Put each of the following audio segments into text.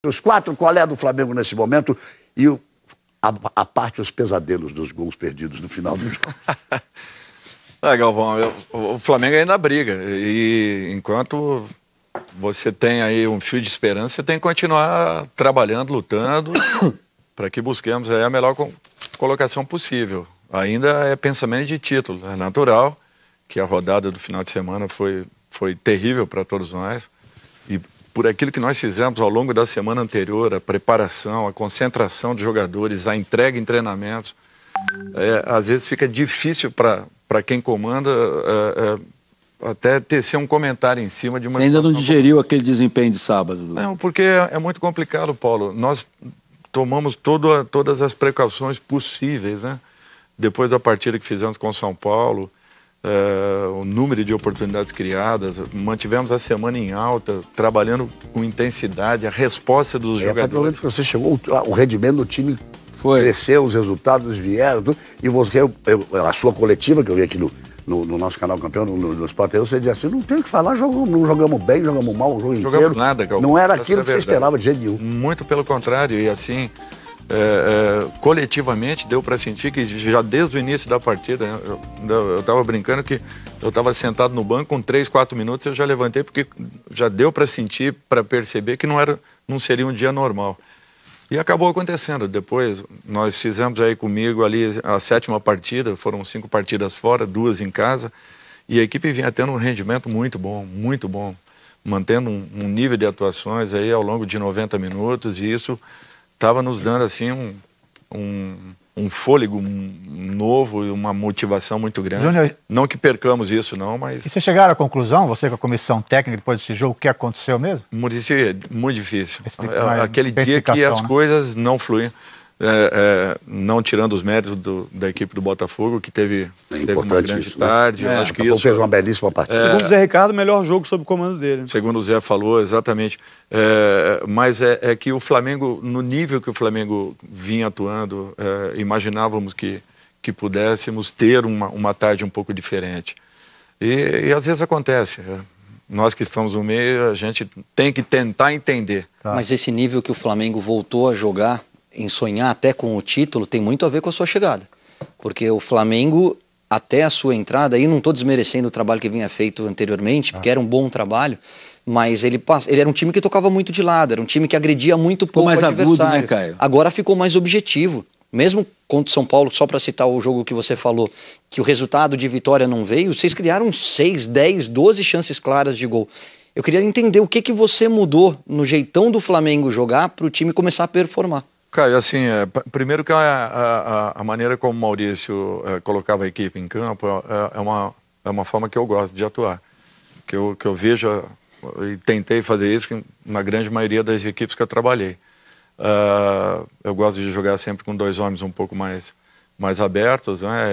Os 4, qual é a do Flamengo nesse momento? E a parte, os pesadelos dos gols perdidos no final do jogo. Galvão, o Flamengo ainda briga. E enquanto você tem aí um fio de esperança, você tem que continuar trabalhando, lutando, para que busquemos aí a melhor colocação possível. Ainda é pensamento de título. É natural que a rodada do final de semana foi terrível para todos nós. E por aquilo que nós fizemos ao longo da semana anterior, a preparação, a concentração de jogadores, a entrega em treinamentos, às vezes fica difícil para quem comanda até tecer um comentário em cima de uma... Você ainda não digeriu aquele desempenho de sábado? Não, porque é muito complicado, Paulo. Nós tomamos todas as precauções possíveis, né? Depois da partida que fizemos com o São Paulo, o número de oportunidades criadas, mantivemos a semana em alta, trabalhando com intensidade, a resposta dos jogadores. Que você chegou, o rendimento do time cresceu, os resultados vieram, tudo, e você, a sua coletiva, que eu vi aqui no nosso canal Campeão, no Sport TV, você dizia assim, não tem o que falar, não jogamos bem, jogamos mal o jogo inteiro. Jogamos nada, Galvão. Não era aquilo que você esperava de jeito nenhum. Muito pelo contrário, e assim... coletivamente deu para sentir que já desde o início da partida, eu estava brincando que eu estava sentado no banco com 3, 4 minutos, eu já levantei porque já deu para sentir, para perceber que não seria um dia normal. E acabou acontecendo. Depois nós fizemos aí comigo ali a 7ª partida, foram 5 partidas fora, 2 em casa, e a equipe vinha tendo um rendimento muito bom, mantendo um nível de atuações aí ao longo de 90 minutos, e isso estava nos dando assim um fôlego novo e uma motivação muito grande. Júnior, não que percamos isso, não, mas... E vocês chegaram à conclusão, você com a comissão técnica, depois desse jogo, o que aconteceu mesmo? Muito difícil. Aquele dia que as coisas não fluem. Não tirando os méritos da equipe do Botafogo, que teve uma grande tarde. Né? Acho que isso fez uma belíssima partida. Segundo o Zé Ricardo, o melhor jogo sob o comando dele. Segundo o Zé falou, exatamente. Mas é que o Flamengo, no nível que o Flamengo vinha atuando, imaginávamos que pudéssemos ter uma tarde um pouco diferente. E às vezes acontece. Nós que estamos no meio, a gente tem que tentar entender. Tá. Mas esse nível que o Flamengo voltou a jogar, em sonhar até com o título, tem muito a ver com a sua chegada. Porque o Flamengo, até a sua entrada, aí não estou desmerecendo o trabalho que vinha feito anteriormente, porque era um bom trabalho, mas ele era um time que tocava muito de lado, era um time que agredia muito pouco o adversário. Agudo, né, Caio? Agora ficou mais objetivo. Mesmo contra o São Paulo, só para citar o jogo que você falou, que o resultado de vitória não veio, vocês criaram 6, 10, 12 chances claras de gol. Eu queria entender o que você mudou no jeitão do Flamengo jogar para o time começar a performar. Caio, assim, primeiro que a maneira como o Maurício colocava a equipe em campo é uma forma que eu gosto de atuar. Que eu vejo e tentei fazer isso na grande maioria das equipes que eu trabalhei. Eu gosto de jogar sempre com 2 homens um pouco mais abertos, né?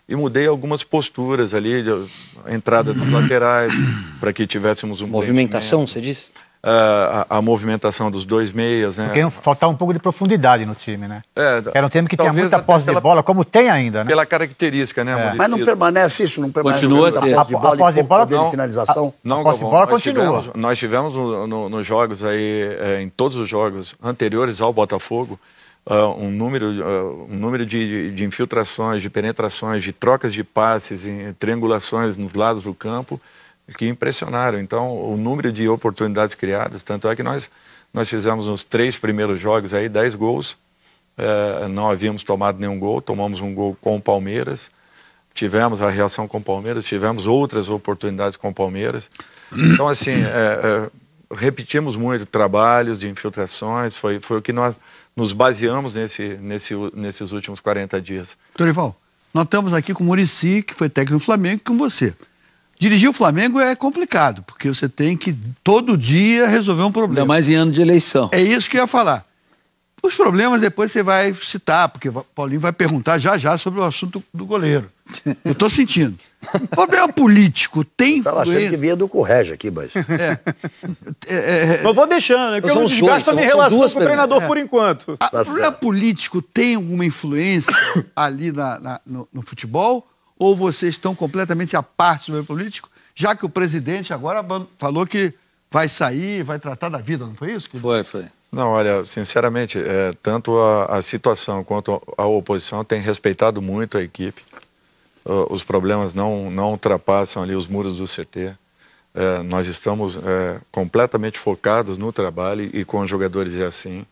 E mudei algumas posturas ali, a entrada dos laterais, para que tivéssemos um movimentação, você disse? A movimentação dos 2 meias, né? Porque faltava um pouco de profundidade no time, né? Era um time que tinha muita posse de bola, como tem ainda, né? Pela característica, né? Mas não permanece isso? Não permanece continua a posse de bola de finalização? Não, a posse de bola continua. Nós tivemos nos jogos aí, em todos os jogos anteriores ao Botafogo, um número de infiltrações, de penetrações, de trocas de passes, triangulações nos lados do campo, que impressionaram. Então, o número de oportunidades criadas, tanto é que nós fizemos nos 3 primeiros jogos aí 10 gols, não havíamos tomado nenhum gol, tomamos um gol com o Palmeiras, tivemos a reação com o Palmeiras, tivemos outras oportunidades com o Palmeiras. Então, assim, repetimos muito trabalhos de infiltrações, foi o que nós nos baseamos nesses últimos 40 dias. Dorival, nós estamos aqui com o Muricy, que foi técnico do Flamengo, com você. Dirigir o Flamengo é complicado, porque você tem que todo dia resolver um problema. Ainda mais em ano de eleição. É isso que eu ia falar. Os problemas depois você vai citar, porque o Paulinho vai perguntar já sobre o assunto do goleiro. Eu estou sentindo. O problema político tem influência... Estava achando que vinha do Correge aqui, mas... Mas vou deixando, né? Porque eu não desgasto a minha relação com o treinador por enquanto. O problema político tem alguma influência ali no futebol? Ou vocês estão completamente à parte do meio político? Já que o presidente agora falou que vai sair, vai tratar da vida, não foi isso? Foi. Não, olha, sinceramente, tanto a situação quanto a oposição tem respeitado muito a equipe. Os problemas não ultrapassam ali os muros do CT. Nós estamos completamente focados no trabalho e com os jogadores é assim.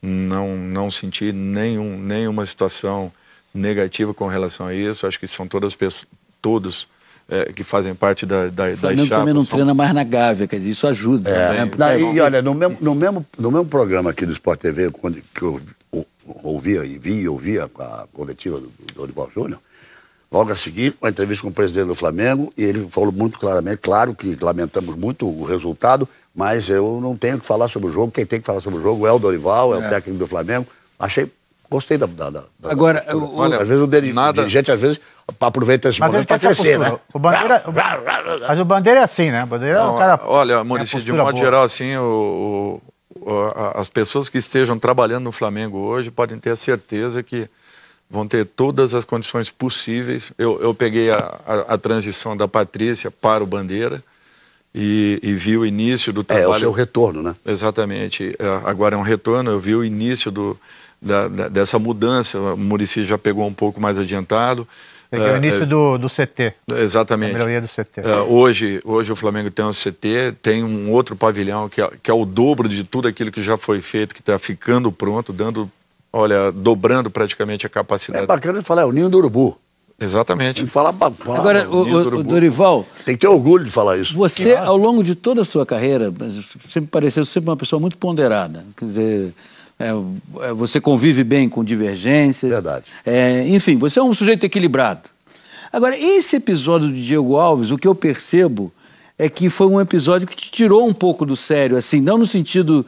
Não senti nenhuma situação negativa com relação a isso. Acho que são todos que fazem parte da chapa. O Flamengo também não treina mais na Gávea, quer dizer, isso ajuda. E olha, no mesmo programa aqui do Sport TV, que eu ouvia a coletiva do Dorival Júnior, logo a seguir, uma entrevista com o presidente do Flamengo, e ele falou muito claramente, claro que lamentamos muito o resultado, mas eu não tenho que falar sobre o jogo, quem tem que falar sobre o jogo é o Dorival, é o técnico do Flamengo. Gostei da Agora, às vezes o dirigente, às vezes, aproveita esse momento para crescer, né? Mas o Bandeira é assim, né? O Bandeira é um cara... Olha, Muricy, de modo geral, assim, as pessoas que estejam trabalhando no Flamengo hoje podem ter a certeza que vão ter todas as condições possíveis. Eu peguei a transição da Patrícia para o Bandeira e vi o início do trabalho. É o seu retorno, né? Exatamente. Agora é um retorno, eu vi o início dessa mudança. O Muricy já pegou um pouco mais adiantado. Peguei o início do CT. Exatamente. A melhoria do CT. Hoje o Flamengo tem um CT, tem um outro pavilhão que é o dobro de tudo aquilo que já foi feito, que está ficando pronto, dobrando praticamente a capacidade. É bacana de falar, é o Ninho do Urubu. Exatamente. Tem que falar agora, o Dorival... Tem que ter orgulho de falar isso. Você, ao longo de toda a sua carreira, sempre pareceu sempre uma pessoa muito ponderada. Quer dizer, você convive bem com divergência. Verdade. Enfim, você é um sujeito equilibrado. Agora, esse episódio do Diego Alves, o que eu percebo é que foi um episódio que te tirou um pouco do sério, assim, não no sentido...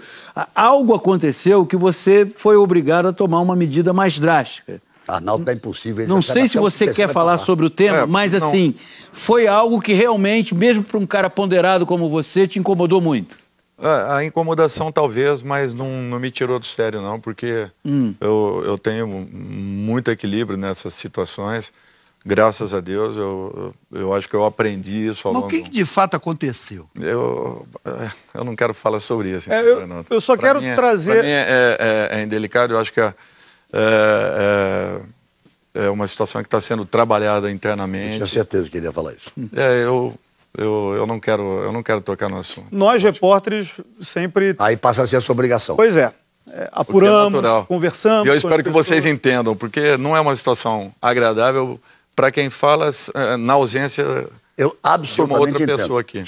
Algo aconteceu que você foi obrigado a tomar uma medida mais drástica. Arnaldo tá impossível. Não sei se você quer falar sobre o tema, mas assim, foi algo que realmente, mesmo para um cara ponderado como você, te incomodou muito. A incomodação talvez, mas não me tirou do sério não, porque eu tenho muito equilíbrio nessas situações. Graças a Deus, eu acho que eu aprendi isso ao longo... Mas o que de fato aconteceu? Eu não quero falar sobre isso. Eu só quero trazer... Para mim é indelicado, eu acho que é uma situação que está sendo trabalhada internamente. Eu tinha certeza que ele ia falar isso. Eu não quero tocar no assunto. Nós, repórteres, sempre... Aí passa a ser a sua obrigação. Pois apuramos, conversamos... E eu espero que vocês entendam, porque não é uma situação agradável para quem fala na ausência de uma outra pessoa aqui.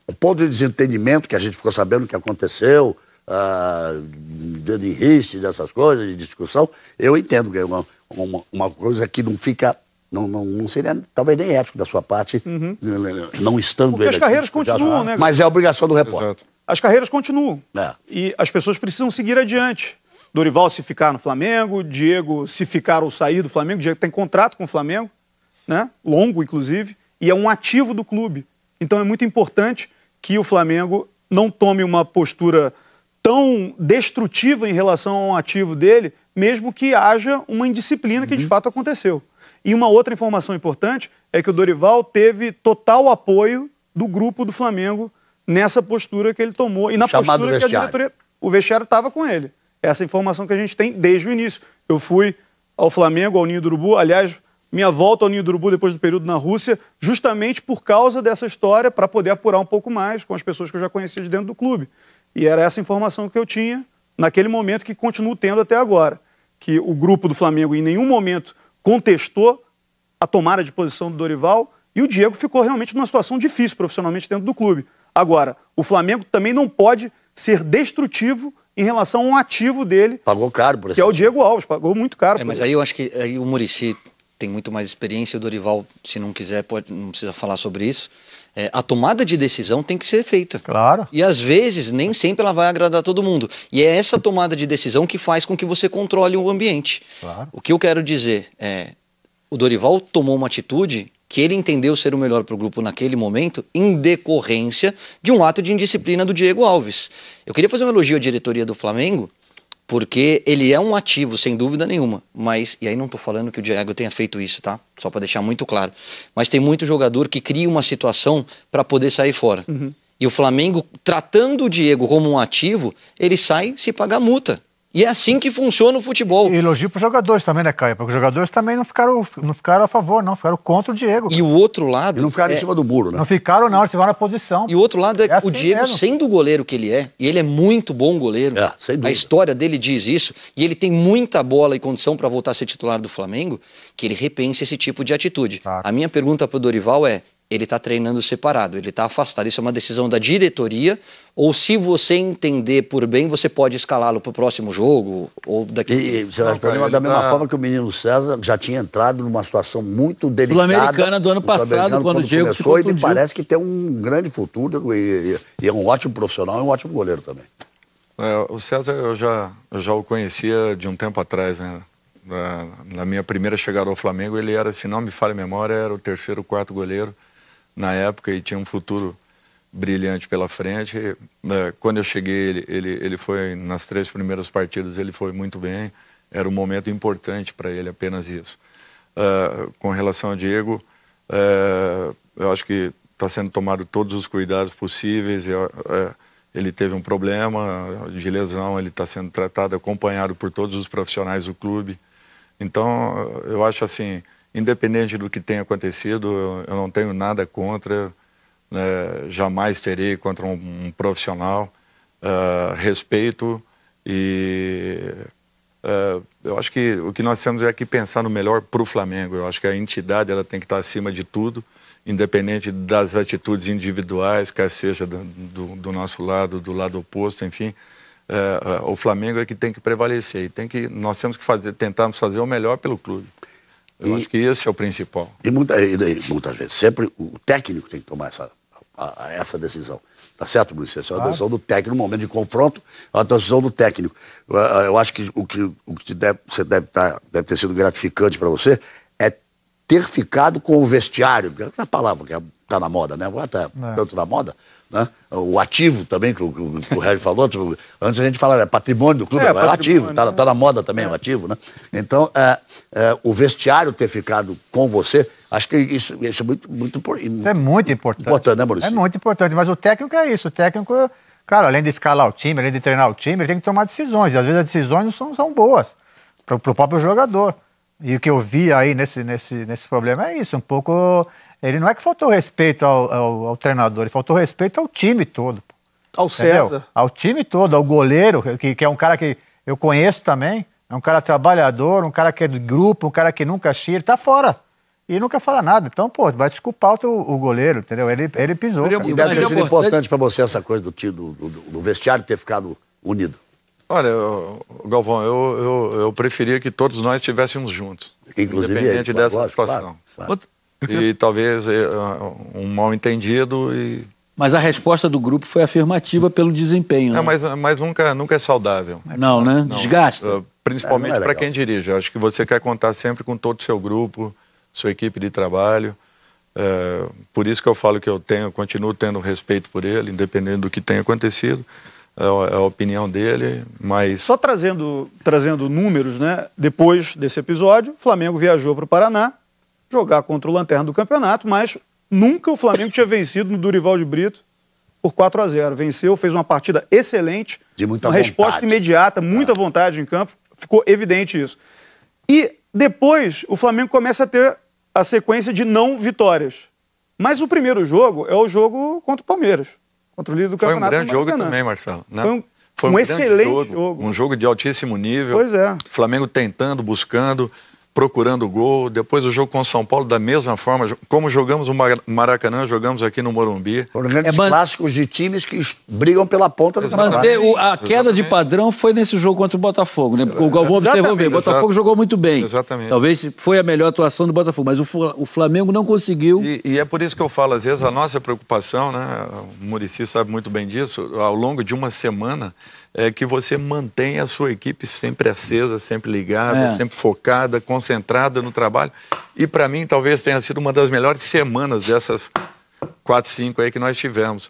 O ponto de desentendimento que a gente ficou sabendo que aconteceu, de risco, dessas coisas, de discussão, eu entendo que é uma coisa que não fica... Não seria talvez nem ético da sua parte, não estando... Porque as carreiras continuam, né? Mas é a obrigação do repórter. Exato. As carreiras continuam. E as pessoas precisam seguir adiante. Dorival se ficar no Flamengo, Diego se ficar ou sair do Flamengo. Diego tem contrato com o Flamengo, né? Longo, inclusive, e é um ativo do clube. Então é muito importante que o Flamengo não tome uma postura tão destrutiva em relação ao ativo dele, mesmo que haja uma indisciplina que de fato aconteceu. E uma outra informação importante é que o Dorival teve total apoio do grupo do Flamengo nessa postura que ele tomou. E na postura que a diretoria... O vestiário estava com ele. Essa informação que a gente tem desde o início. Eu fui ao Flamengo, ao Ninho do Urubu. Aliás, minha volta ao Ninho do Urubu depois do período na Rússia, justamente por causa dessa história, para poder apurar um pouco mais com as pessoas que eu já conhecia de dentro do clube. E era essa informação que eu tinha naquele momento, que continuo tendo até agora. Que o grupo do Flamengo em nenhum momento contestou a tomada de posição do Dorival e o Diego ficou realmente numa situação difícil profissionalmente dentro do clube. Agora, o Flamengo também não pode ser destrutivo em relação a um ativo dele. Pagou caro por isso. Que é o Diego Alves, pagou muito caro. Mas aí eu acho que aí o Muricy tem muito mais experiência, o Dorival, se não quiser, não precisa falar sobre isso. A tomada de decisão tem que ser feita. Claro. E às vezes, nem sempre ela vai agradar todo mundo. E é essa tomada de decisão que faz com que você controle o ambiente. Claro. O que eu quero dizer é, o Dorival tomou uma atitude que ele entendeu ser o melhor para o grupo naquele momento, em decorrência de um ato de indisciplina do Diego Alves. Eu queria fazer um elogio à diretoria do Flamengo, porque ele é um ativo, sem dúvida nenhuma. Mas, e aí não estou falando que o Diego tenha feito isso, tá? Só para deixar muito claro. Mas tem muito jogador que cria uma situação para poder sair fora. E o Flamengo, tratando o Diego como um ativo, ele sai se pagar multa. E é assim que funciona o futebol. E elogio para os jogadores também, né, Caio? Porque os jogadores também não ficaram a favor, não. Ficaram contra o Diego. E o outro lado... E não ficaram em cima do muro, né? Não ficaram, não. Eles ficaram na posição. E o outro lado é assim o Diego, mesmo. sendo o goleiro que ele é, e ele é muito bom goleiro. Sem dúvida. A história dele diz isso. E ele tem muita bola e condição para voltar a ser titular do Flamengo, que ele repense esse tipo de atitude. Claro. A minha pergunta para o Dorival é, ele está treinando separado, ele está afastado. Isso é uma decisão da diretoria, ou se você entender por bem, você pode escalá-lo para o próximo jogo, ou daqui... E você vai responder da mesma forma que o menino César já tinha entrado numa situação muito delicada. Sul-Americana do ano passado, quando o Diego se contundiu. E me parece que tem um grande futuro e é um ótimo profissional e um ótimo goleiro também. O César eu já o conhecia de um tempo atrás, né? Na minha primeira chegada ao Flamengo, ele era, se não me falha a memória, era o terceiro, quarto goleiro na época e tinha um futuro brilhante pela frente. Quando eu cheguei, ele foi, nas 3 primeiras partidas, ele foi muito bem. Era um momento importante para ele, apenas isso. Com relação ao Diego, eu acho que está sendo tomado todos os cuidados possíveis. Ele teve um problema de lesão, ele está sendo tratado, acompanhado por todos os profissionais do clube. Então, eu acho assim, independente do que tenha acontecido, eu não tenho nada contra, jamais terei contra um profissional, respeito e eu acho que o que nós temos é que pensar no melhor para o Flamengo. Eu acho que a entidade ela tem que estar acima de tudo, independente das atitudes individuais, quer seja do nosso lado, do lado oposto, enfim. O Flamengo é que tem que prevalecer e nós temos que tentarmos fazer o melhor pelo clube. Eu acho que esse é o principal. E muitas vezes, sempre o técnico tem que tomar essa decisão. Tá certo, Maurício? Essa é uma decisão do técnico, no momento de confronto, é uma decisão do técnico. Eu acho que o que deve ter sido gratificante para você é ter ficado com o vestiário, porque é a palavra que está na moda, né? Agora está tanto na moda, né? O ativo também, que o Régio falou, antes a gente falava, é patrimônio do clube, é ativo, tá na moda também, o ativo, né? Então, o vestiário ter ficado com você, acho que isso é muito importante. Isso é muito importante. Né, Maurício? É muito importante, mas o técnico é isso, o técnico, cara, além de escalar o time, além de treinar o time, ele tem que tomar decisões, e às vezes as decisões não são boas para o próprio jogador. E o que eu vi aí nesse problema é isso, um pouco... Ele não é que faltou respeito ao treinador, ele faltou respeito ao time todo. Ao César. Ao time todo, ao goleiro, que é um cara que eu conheço também, é um cara trabalhador, um cara que é do grupo, um cara que nunca xinga, ele tá fora. E nunca fala nada. Então, vai desculpar o goleiro, entendeu? Ele pisou. E deve ter sido importante para você essa coisa do vestiário ter ficado unido. Olha, Galvão, eu preferia que todos nós estivéssemos juntos, inclusive independente dessa situação. Claro. E talvez um mal-entendido e... Mas a resposta do grupo foi afirmativa pelo desempenho, né? Mas nunca é saudável. Não, né? Desgasta. Principalmente para quem dirige. Acho que você quer contar sempre com todo o seu grupo, sua equipe de trabalho. Por isso que eu falo que continuo tendo respeito por ele, independente do que tenha acontecido. É a opinião dele, mas... Só trazendo números, né? Depois desse episódio, o Flamengo viajou para o Paraná jogar contra o Lanterna do campeonato, mas nunca o Flamengo tinha vencido no Dorival de Brito por 4-0. Venceu, fez uma partida excelente, de muita uma vontade. Resposta imediata, muita vontade em campo, ficou evidente isso. E depois o Flamengo começa a ter a sequência de não vitórias. Mas o primeiro jogo é o jogo contra o Palmeiras, contra o líder do campeonato. Foi um grande jogo também, Marcelo. Né? Foi um excelente jogo. Um jogo de altíssimo nível. Pois é. Flamengo tentando, buscando, procurando gol. Depois o jogo com o São Paulo, da mesma forma, como jogamos no Maracanã, jogamos aqui no Morumbi. Foram grandes clássicos de times que brigam pela ponta do campeonato. A queda de padrão foi nesse jogo contra o Botafogo, né? Porque o Galvão observou bem, o Botafogo jogou muito bem. Exatamente. Talvez foi a melhor atuação do Botafogo, mas o Flamengo não conseguiu. E é por isso que eu falo, às vezes, a nossa preocupação, né? O Muricy sabe muito bem disso, ao longo de uma semana, é que você mantenha a sua equipe sempre acesa, sempre ligada, sempre focada, concentrada no trabalho. E para mim, talvez tenha sido uma das melhores semanas dessas 4, 5 aí que nós tivemos.